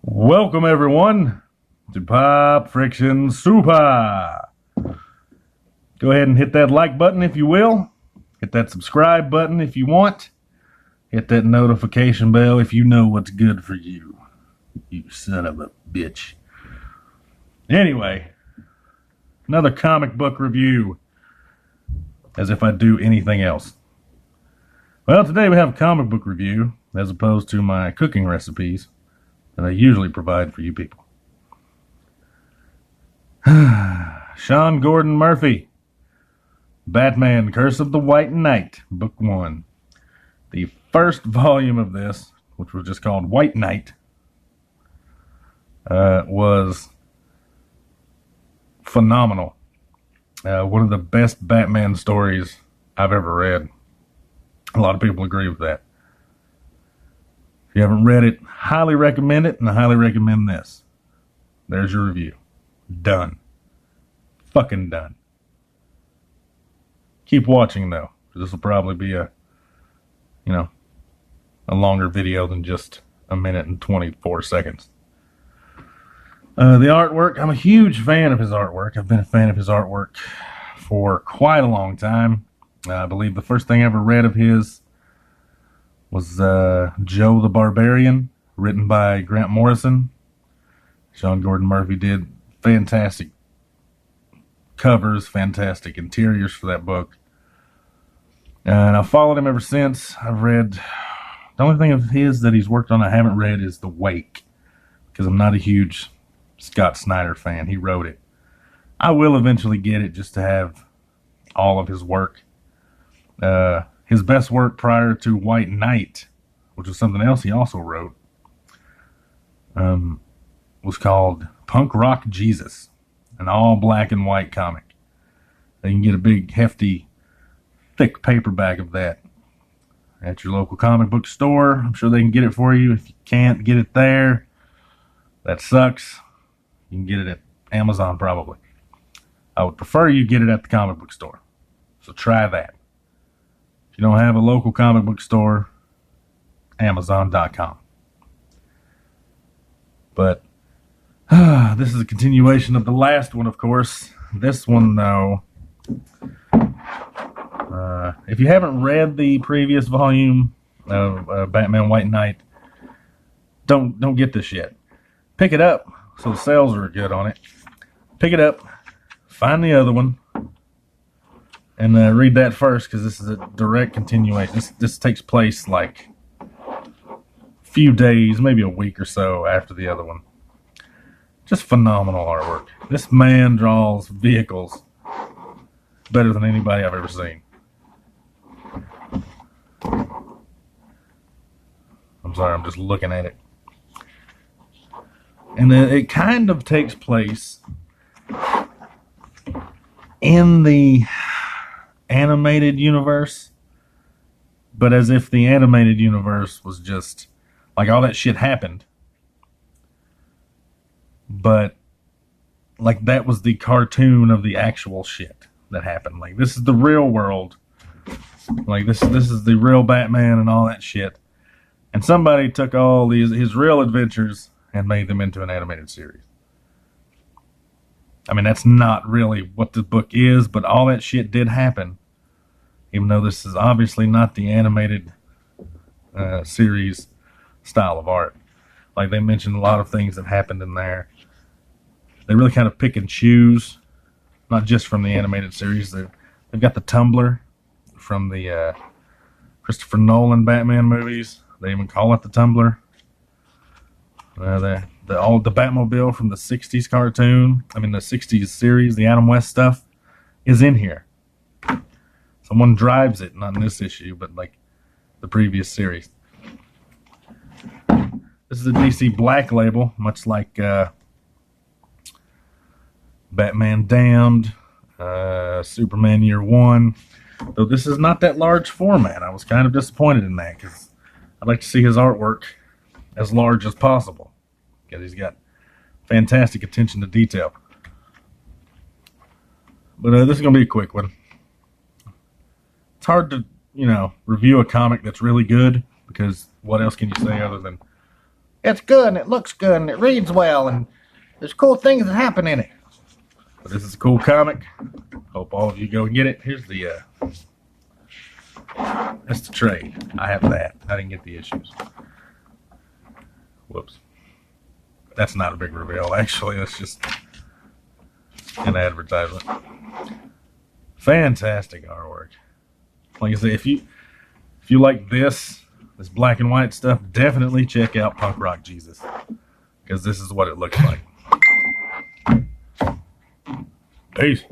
Welcome everyone to Pop Friction Super. Go ahead and hit that like button if you will. Hit that subscribe button if you want. Hit that notification bell if you know what's good for you. You son of a bitch. Anyway, another comic book review. As if I do anything else. Well, today we have a comic book review as opposed to my cooking recipes that I usually provide for you people. Sean Gordon Murphy, Batman Curse of the White Knight, Book 1. The first volume of this, which was just called White Knight, was phenomenal. One of the best Batman stories I've ever read. A lot of people agree with that. If you haven't read it, highly recommend it, and I highly recommend this. There's your review. Done. Fucking done. Keep watching, though, because this will probably be a longer video than just a minute and 24 seconds. The artwork, I'm a huge fan of his artwork. I've been a fan of his artwork for quite a long time. I believe the first thing I ever read of his was Joe the Barbarian, written by Grant Morrison. Sean Gordon Murphy did fantastic covers, fantastic interiors for that book. And I've followed him ever since. I've read, the only thing of his that he's worked on I haven't read is The Wake, because I'm not a huge Scott Snyder fan. He wrote it. I will eventually get it just to have all of his work. His best work prior to White Knight, which was something else he also wrote, was called Punk Rock Jesus, an all black and white comic. You can get a big, hefty, thick paperback of that at your local comic book store. I'm sure they can get it for you. If you can't get it there, that sucks. You can get it at Amazon probably. I would prefer you get it at the comic book store. So try that. If you don't have a local comic book store, Amazon.com. But this is a continuation of the last one, of course. This one, though, if you haven't read the previous volume of Batman White Knight, don't get this yet. Pick it up, so the sales are good on it. Pick it up, find the other one, and read that first, because this is a direct continuation. This takes place like a few days, maybe a week or so after the other one. Just phenomenal artwork. This man draws vehicles better than anybody I've ever seen. I'm sorry, I'm just looking at it. And then it kind of takes place in the animated universe, but as if the animated universe was just like all that shit happened, but like that was the cartoon of the actual shit that happened. Like this is the real world, like this is the real Batman and all that shit, and somebody took all his real adventures and made them into an animated series. I mean, that's not really what the book is, but all that shit did happen. Even though this is obviously not the animated series style of art. Like, they mentioned a lot of things that happened in there. They really kind of pick and choose, not just from the animated series. They've got the Tumbler from the Christopher Nolan Batman movies. They even call it the Tumbler. The Batmobile from the 60s cartoon, the 60s series, the Adam West stuff, is in here. Someone drives it, not in this issue, but like the previous series. This is a DC Black label, much like Batman Damned, Superman Year One. Though this is not that large format. I was kind of disappointed in that, because I'd like to see his artwork as large as possible, because he's got fantastic attention to detail. But this is going to be a quick one. It's hard to, review a comic that's really good, because what else can you say other than It's good and it looks good and it reads well and there's cool things that happen in it. But this is a cool comic. Hope all of you go and get it. Here's the that's the trade. I have that. I didn't get the issues. Whoops. That's not a big reveal, actually. That's just an advertisement. Fantastic artwork. Like I say, if you like this black and white stuff, definitely check out Punk Rock Jesus, because this is what it looks like. Peace.